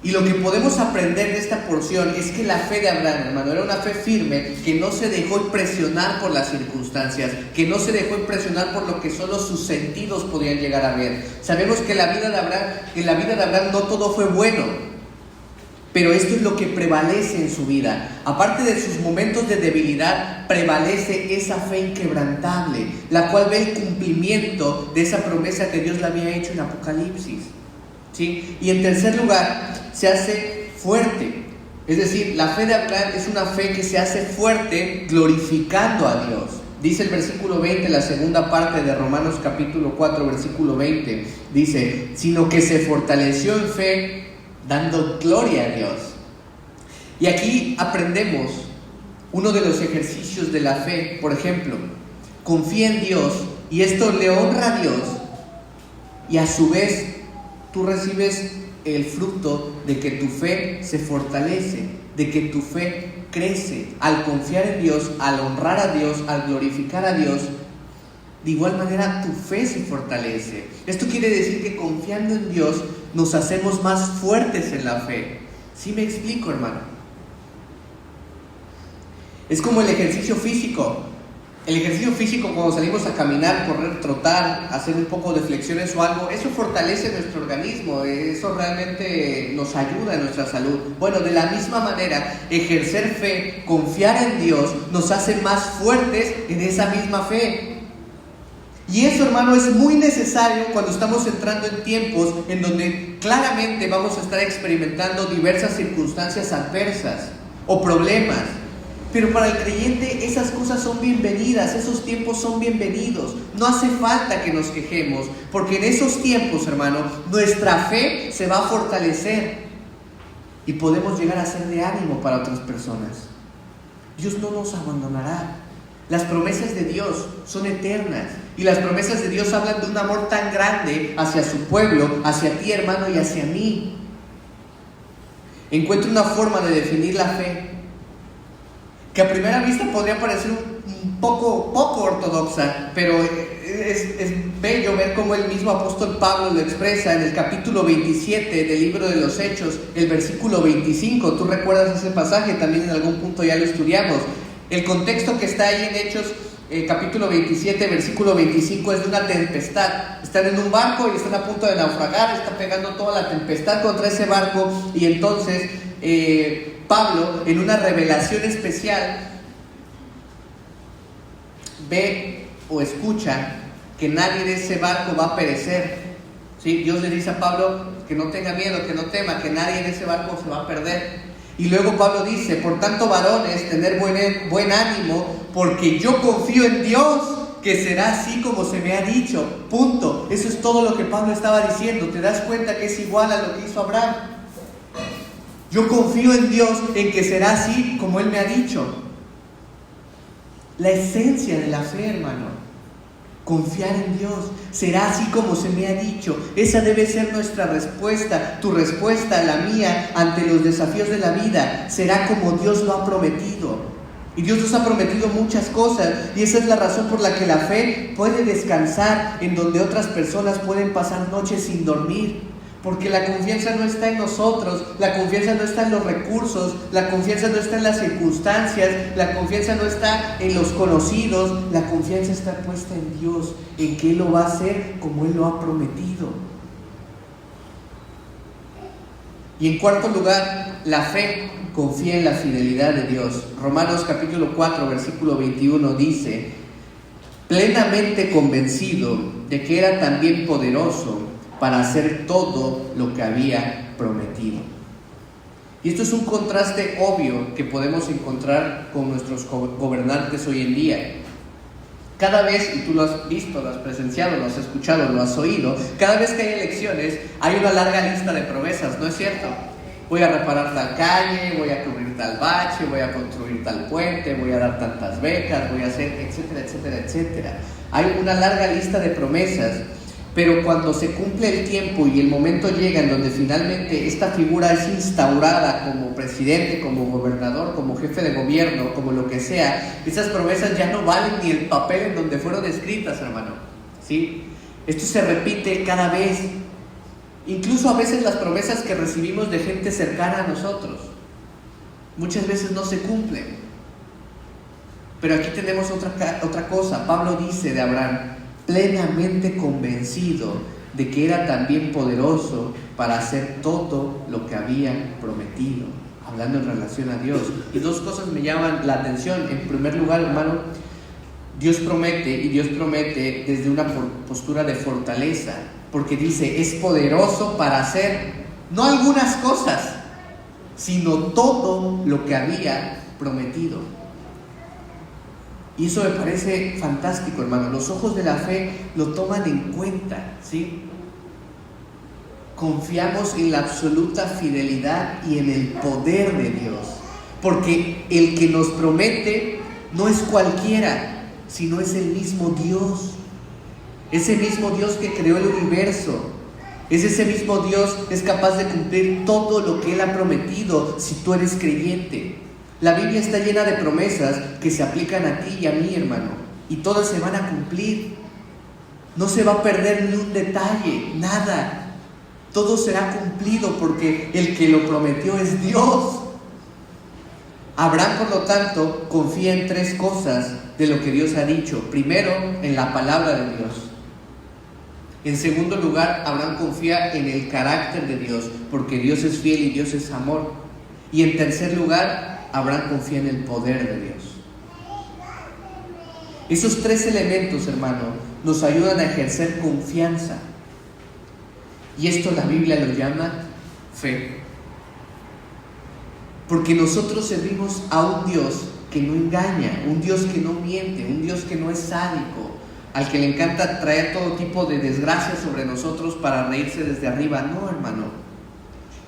Speaker 1: Y lo que podemos aprender de esta porción es que la fe de Abraham, hermano, era una fe firme que no se dejó impresionar por las circunstancias, que no se dejó impresionar por lo que solo sus sentidos podían llegar a ver. Sabemos que en la vida de Abraham no todo fue bueno, pero esto es lo que prevalece en su vida. Aparte de sus momentos de debilidad, prevalece esa fe inquebrantable, la cual ve el cumplimiento de esa promesa que Dios le había hecho en Apocalipsis. ¿Sí? Y en tercer lugar, se hace fuerte. Es decir, la fe de Abraham es una fe que se hace fuerte glorificando a Dios. Dice el versículo 20, la segunda parte de Romanos capítulo 4, versículo 20, dice, sino que se fortaleció en fe dando gloria a Dios. Y aquí aprendemos uno de los ejercicios de la fe. Por ejemplo, confía en Dios y esto le honra a Dios, y a su vez tú recibes el fruto de que tu fe se fortalece, de que tu fe crece. Al confiar en Dios, al honrar a Dios, al glorificar a Dios, de igual manera tu fe se fortalece. Esto quiere decir que confiando en Dios nos hacemos más fuertes en la fe. ¿Sí me explico, hermano? Es como el ejercicio físico. El ejercicio físico, cuando salimos a caminar, correr, trotar, hacer un poco de flexiones o algo, eso fortalece nuestro organismo, eso realmente nos ayuda en nuestra salud. Bueno, de la misma manera, ejercer fe, confiar en Dios, nos hace más fuertes en esa misma fe. Y eso, hermano, es muy necesario cuando estamos entrando en tiempos en donde claramente vamos a estar experimentando diversas circunstancias adversas o problemas. Pero para el creyente esas cosas son bienvenidas, esos tiempos son bienvenidos. No hace falta que nos quejemos, porque en esos tiempos, hermano, nuestra fe se va a fortalecer y podemos llegar a ser de ánimo para otras personas. Dios no nos abandonará. Las promesas de Dios son eternas, y las promesas de Dios hablan de un amor tan grande hacia su pueblo, hacia ti, hermano, y hacia mí. Encuentro una forma de definir la fe que a primera vista podría parecer un poco ortodoxa, pero es bello ver cómo el mismo apóstol Pablo lo expresa en el capítulo 27 del libro de los Hechos, el versículo 25. Tú recuerdas ese pasaje, también en algún punto ya lo estudiamos. El contexto que está ahí en Hechos, capítulo 27, versículo 25, es de una tempestad. Están en un barco y están a punto de naufragar, está pegando toda la tempestad contra ese barco, y entonces Pablo, en una revelación especial, ve o escucha que nadie de ese barco va a perecer. ¿Sí? Dios le dice a Pablo que no tenga miedo, que no tema, que nadie en ese barco se va a perder. Y luego Pablo dice, por tanto, varones, tener buen ánimo, porque yo confío en Dios, que será así como se me ha dicho. Punto. Eso es todo lo que Pablo estaba diciendo. ¿Te das cuenta que es igual a lo que hizo Abraham? Yo confío en Dios, en que será así como Él me ha dicho. La esencia de la fe, hermano, confiar en Dios, será así como se me ha dicho. Esa debe ser nuestra respuesta, tu respuesta, la mía, ante los desafíos de la vida. Será como Dios lo ha prometido. Y Dios nos ha prometido muchas cosas, y esa es la razón por la que la fe puede descansar en donde otras personas pueden pasar noches sin dormir. Porque la confianza no está en nosotros, la confianza no está en los recursos, la confianza no está en las circunstancias, la confianza no está en los conocidos, la confianza está puesta en Dios, en que Él lo va a hacer como Él lo ha prometido. Y en cuarto lugar, la fe confía en la fidelidad de Dios. Romanos capítulo 4, versículo 21 dice, plenamente convencido de que era también poderoso para hacer todo lo que había prometido. Y esto es un contraste obvio que podemos encontrar con nuestros gobernantes hoy en día. Cada vez, y tú lo has visto, lo has presenciado, lo has escuchado, lo has oído, cada vez que hay elecciones hay una larga lista de promesas, ¿no es cierto? Voy a reparar tal calle, voy a cubrir tal bache, voy a construir tal puente, voy a dar tantas becas, voy a hacer, etcétera, etcétera, etcétera. Hay una larga lista de promesas. Pero cuando se cumple el tiempo y el momento llega en donde finalmente esta figura es instaurada como presidente, como gobernador, como jefe de gobierno, como lo que sea, esas promesas ya no valen ni el papel en donde fueron escritas, hermano, ¿sí? Esto se repite cada vez. Incluso a veces las promesas que recibimos de gente cercana a nosotros, muchas veces no se cumplen. Pero aquí tenemos otra cosa. Pablo dice de Abraham: plenamente convencido de que era también poderoso para hacer todo lo que había prometido, hablando en relación a Dios. Y dos cosas me llaman la atención. En primer lugar, hermano, Dios promete, y Dios promete desde una postura de fortaleza, porque dice, es poderoso para hacer no algunas cosas, sino todo lo que había prometido. Y eso me parece fantástico, hermano. Los ojos de la fe lo toman en cuenta, ¿sí? Confiamos en la absoluta fidelidad y en el poder de Dios, porque el que nos promete no es cualquiera, sino es el mismo Dios. Ese mismo Dios que creó el universo. Es ese mismo Dios que es capaz de cumplir todo lo que Él ha prometido si tú eres creyente. La Biblia está llena de promesas que se aplican a ti y a mí, hermano, y todas se van a cumplir. No se va a perder ni un detalle, nada. Todo será cumplido porque el que lo prometió es Dios. Abraham, por lo tanto, confía en tres cosas de lo que Dios ha dicho. Primero, en la palabra de Dios. En segundo lugar, Abraham confía en el carácter de Dios, porque Dios es fiel y Dios es amor. Y en tercer lugar, Abraham confía en el poder de Dios. Esos tres elementos, hermano, nos ayudan a ejercer confianza. Y esto la Biblia lo llama fe. Porque nosotros servimos a un Dios que no engaña, un Dios que no miente, un Dios que no es sádico, al que le encanta traer todo tipo de desgracias sobre nosotros para reírse desde arriba. No, hermano.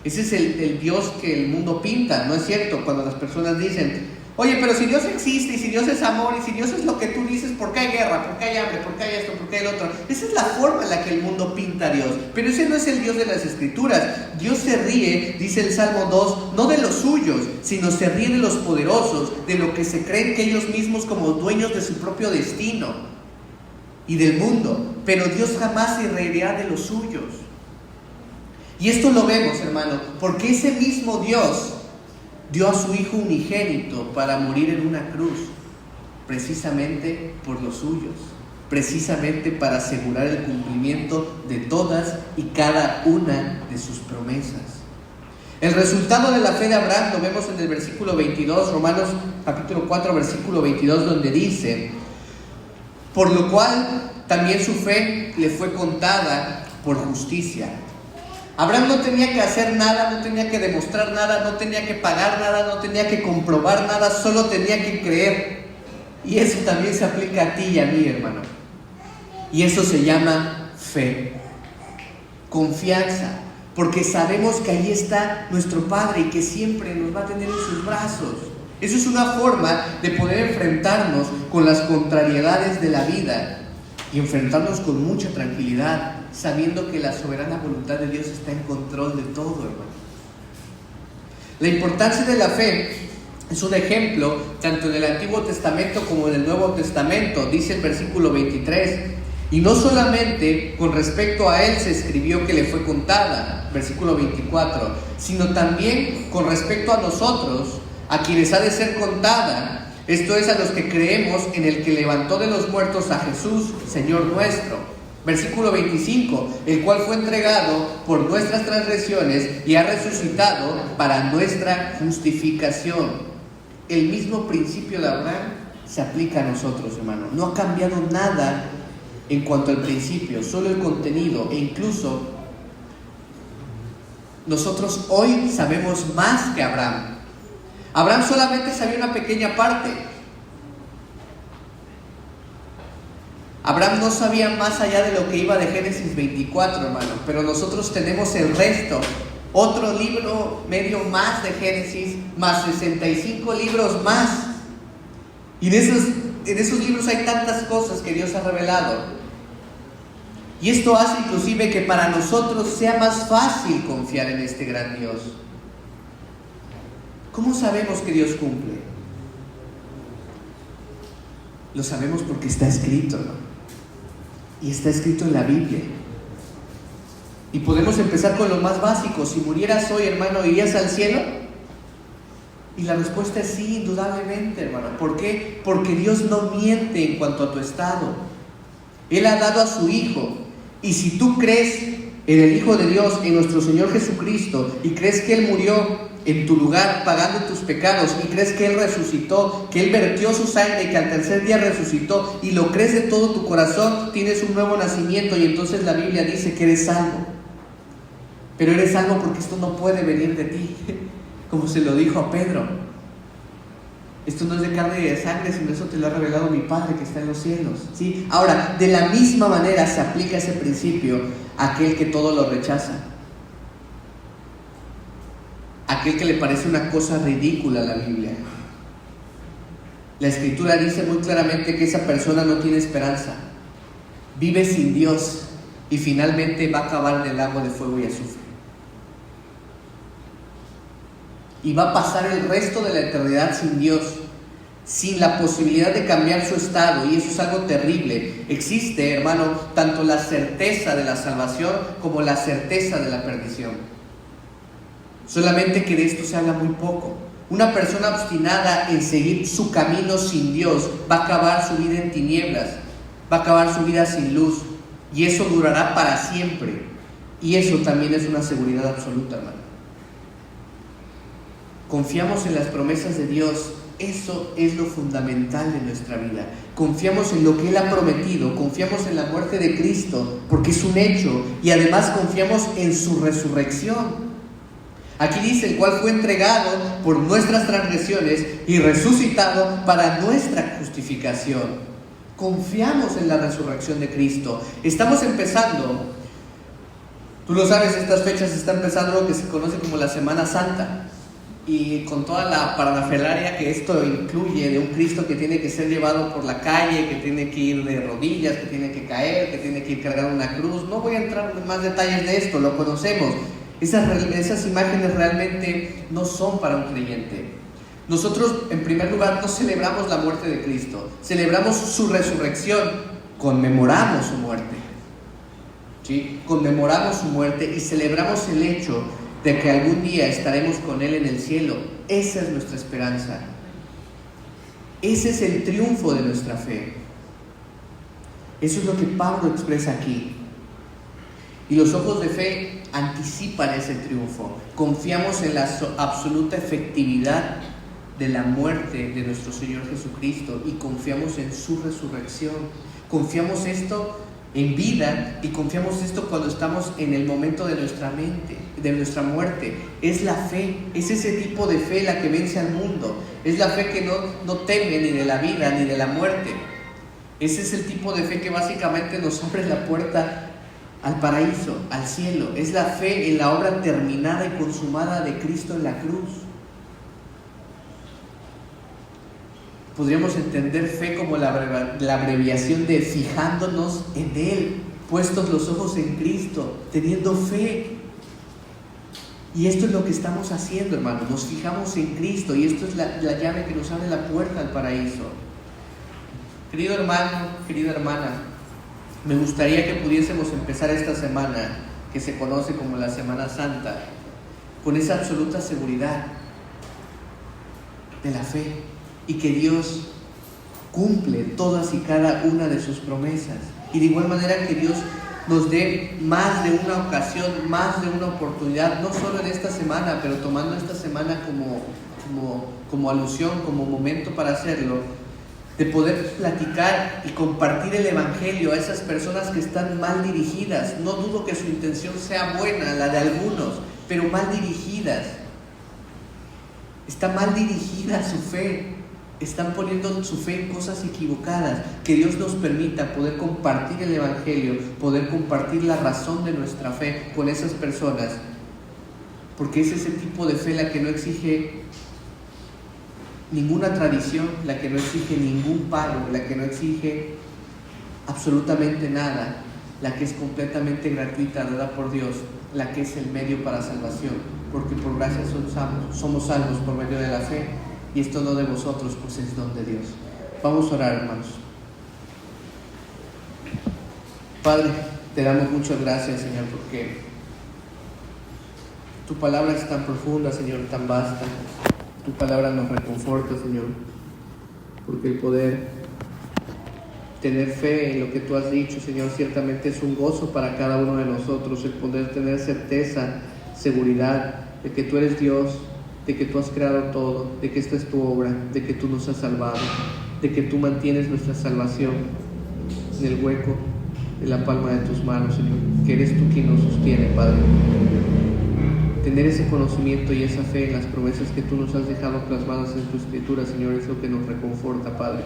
Speaker 1: Ese es el Dios que el mundo pinta, ¿no es cierto? Cuando las personas dicen, oye, pero si Dios existe, y si Dios es amor, y si Dios es lo que tú dices, ¿por qué hay guerra? ¿Por qué hay hambre? ¿Por qué hay esto? ¿Por qué hay el otro? Esa es la forma en la que el mundo pinta a Dios. Pero ese no es el Dios de las Escrituras. Dios se ríe, dice el Salmo 2, no de los suyos, sino se ríe de los poderosos, de lo que se creen que ellos mismos como dueños de su propio destino y del mundo. Pero Dios jamás se reirá de los suyos. Y esto lo vemos, hermano, porque ese mismo Dios dio a su Hijo unigénito para morir en una cruz, precisamente por los suyos, precisamente para asegurar el cumplimiento de todas y cada una de sus promesas. El resultado de la fe de Abraham lo vemos en el versículo 22, Romanos capítulo 4, versículo 22, donde dice, por lo cual también su fe le fue contada por justicia. Abraham no tenía que hacer nada, no tenía que demostrar nada, no tenía que pagar nada, no tenía que comprobar nada, solo tenía que creer. Y eso también se aplica a ti y a mí, hermano. Y eso se llama fe, confianza, porque sabemos que ahí está nuestro Padre y que siempre nos va a tener en sus brazos. Eso es una forma de poder enfrentarnos con las contrariedades de la vida y enfrentarnos con mucha tranquilidad, sabiendo que la soberana voluntad de Dios está en control de todo, hermano. La importancia de la fe es un ejemplo tanto en el Antiguo Testamento como en el Nuevo Testamento. Dice el versículo 23, y no solamente con respecto a él se escribió que le fue contada, versículo 24, sino también con respecto a nosotros, a quienes ha de ser contada, esto es, a los que creemos en el que levantó de los muertos a Jesús, Señor nuestro. Versículo 25, el cual fue entregado por nuestras transgresiones y ha resucitado para nuestra justificación. El mismo principio de Abraham se aplica a nosotros, hermano. No ha cambiado nada en cuanto al principio, solo el contenido. E incluso nosotros hoy sabemos más que Abraham. Abraham solamente sabía una pequeña parte. Abraham no sabía más allá de lo que iba de Génesis 24, hermano, pero nosotros tenemos el resto, otro libro medio más de Génesis, más 65 libros más. Y en esos libros hay tantas cosas que Dios ha revelado. Y esto hace inclusive que para nosotros sea más fácil confiar en este gran Dios. ¿Cómo sabemos que Dios cumple? Lo sabemos porque está escrito, ¿no? Y está escrito en la Biblia. Y podemos empezar con lo más básico. Si murieras hoy, hermano, ¿irías al cielo? Y la respuesta es sí, indudablemente, hermano. ¿Por qué? Porque Dios no miente en cuanto a tu estado. Él ha dado a su Hijo. Y si tú crees en el Hijo de Dios, en nuestro Señor Jesucristo, y crees que Él murió en tu lugar pagando tus pecados, y crees que Él resucitó, que Él vertió su sangre y que al tercer día resucitó, y lo crees de todo tu corazón, tienes un nuevo nacimiento, y entonces la Biblia dice que eres salvo. Pero eres salvo porque esto no puede venir de ti, como se lo dijo a Pedro. Esto no es de carne y de sangre, sino eso te lo ha revelado mi Padre que está en los cielos, ¿sí? Ahora, de la misma manera se aplica ese principio a aquel que todo lo rechaza. Aquel que le parece una cosa ridícula a la Biblia. La Escritura dice muy claramente que esa persona no tiene esperanza. Vive sin Dios y finalmente va a acabar en el lago de fuego y azufre. Y va a pasar el resto de la eternidad sin Dios, sin la posibilidad de cambiar su estado, y eso es algo terrible. Existe, hermano, tanto la certeza de la salvación como la certeza de la perdición. Solamente que de esto se habla muy poco. Una persona obstinada en seguir su camino sin Dios va a acabar su vida en tinieblas, va a acabar su vida sin luz, y eso durará para siempre. Y eso también es una seguridad absoluta, hermano. Confiamos en las promesas de Dios. Eso es lo fundamental de nuestra vida. Confiamos en lo que Él ha prometido, confiamos en la muerte de Cristo, porque es un hecho, y además confiamos en su resurrección. Aquí dice, el cual fue entregado por nuestras transgresiones y resucitado para nuestra justificación. Confiamos en la resurrección de Cristo. Estamos empezando, tú lo sabes, estas fechas está empezando lo que se conoce como la Semana Santa. Y con toda la parafernalia que esto incluye, de un Cristo que tiene que ser llevado por la calle, que tiene que ir de rodillas, que tiene que caer, que tiene que ir cargando una cruz. No voy a entrar en más detalles de esto, lo conocemos. Esas imágenes realmente no son para un creyente. Nosotros, en primer lugar, no celebramos la muerte de Cristo, celebramos su resurrección, conmemoramos su muerte, ¿sí? Conmemoramos su muerte y celebramos el hecho de que algún día estaremos con Él en el cielo. Esa es nuestra esperanza. Ese es el triunfo de nuestra fe. Eso es lo que Pablo expresa aquí. Y los ojos de fe anticipan ese triunfo. Confiamos en la absoluta efectividad de la muerte de nuestro Señor Jesucristo y confiamos en su resurrección. Confiamos esto en vida y confiamos esto cuando estamos en el momento de nuestra mente, de nuestra muerte. Es la fe, es ese tipo de fe la que vence al mundo. Es la fe que no teme ni de la vida ni de la muerte. Ese es el tipo de fe que básicamente nos abre la puerta al paraíso, al cielo. Es la fe en la obra terminada y consumada de Cristo en la cruz. Podríamos entender fe como la abreviación de fijándonos en Él, puestos los ojos en Cristo, teniendo fe. Y esto es lo que estamos haciendo, hermano. Nos fijamos en Cristo y esto es la llave que nos abre la puerta al paraíso. Querido hermano, querida hermana, me gustaría que pudiésemos empezar esta semana, que se conoce como la Semana Santa, con esa absoluta seguridad de la fe y que Dios cumple todas y cada una de sus promesas. Y de igual manera que Dios nos dé más de una ocasión, más de una oportunidad, no solo en esta semana, pero tomando esta semana como alusión, como momento para hacerlo, de poder platicar y compartir el Evangelio a esas personas que están mal dirigidas. No dudo que su intención sea buena, la de algunos, pero mal dirigidas. Está mal dirigida su fe. Están poniendo su fe en cosas equivocadas. Que Dios nos permita poder compartir el Evangelio, poder compartir la razón de nuestra fe con esas personas, porque es ese tipo de fe la que no exige ninguna tradición, la que no exige ningún pago, la que no exige absolutamente nada, la que es completamente gratuita, dada por Dios, la que es el medio para salvación, porque por gracia somos salvos por medio de la fe, y esto no de vosotros, pues es don de Dios. Vamos a orar, hermanos. Padre, te damos muchas gracias, Señor, porque tu palabra es tan profunda, Señor, tan vasta. Tu palabra nos reconforta, Señor, porque el poder tener fe en lo que tú has dicho, Señor, ciertamente es un gozo para cada uno de nosotros, el poder tener certeza, seguridad de que tú eres Dios, de que tú has creado todo, de que esta es tu obra, de que tú nos has salvado, de que tú mantienes nuestra salvación en el hueco de la palma de tus manos, Señor, que eres tú quien nos sostiene, Padre. Tener ese conocimiento y esa fe en las promesas que tú nos has dejado plasmadas en tu escritura, Señor, es lo que nos reconforta, Padre.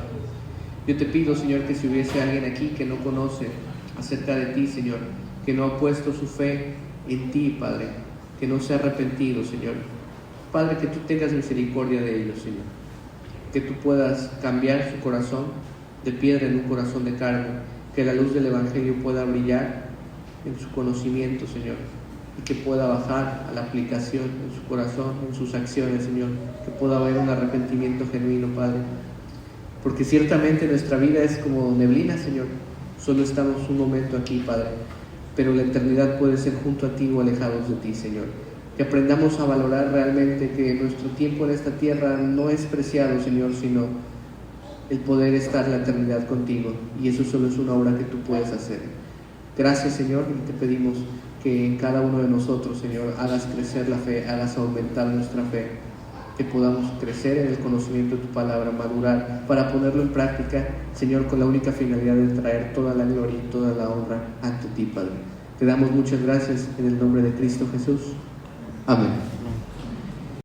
Speaker 1: Yo te pido, Señor, que si hubiese alguien aquí que no conoce acerca de ti, Señor, que no ha puesto su fe en ti, Padre, que no se ha arrepentido, Señor, Padre, que tú tengas misericordia de ellos, Señor, que tú puedas cambiar su corazón de piedra en un corazón de carne, que la luz del Evangelio pueda brillar en su conocimiento, Señor, y que pueda bajar a la aplicación en su corazón, en sus acciones, Señor, que pueda haber un arrepentimiento genuino, Padre, porque ciertamente nuestra vida es como neblina, Señor, solo estamos un momento aquí, Padre, pero la eternidad puede ser junto a ti o alejados de ti, Señor. Que aprendamos a valorar realmente que nuestro tiempo en esta tierra no es preciado, Señor, sino el poder estar la eternidad contigo, y eso solo es una obra que tú puedes hacer. Gracias, Señor, y te pedimos que en cada uno de nosotros, Señor, hagas crecer la fe, hagas aumentar nuestra fe, que podamos crecer en el conocimiento de tu palabra, madurar para ponerlo en práctica, Señor, con la única finalidad de traer toda la gloria y toda la honra ante ti, Padre. Te damos muchas gracias en el nombre de Cristo Jesús. Amén.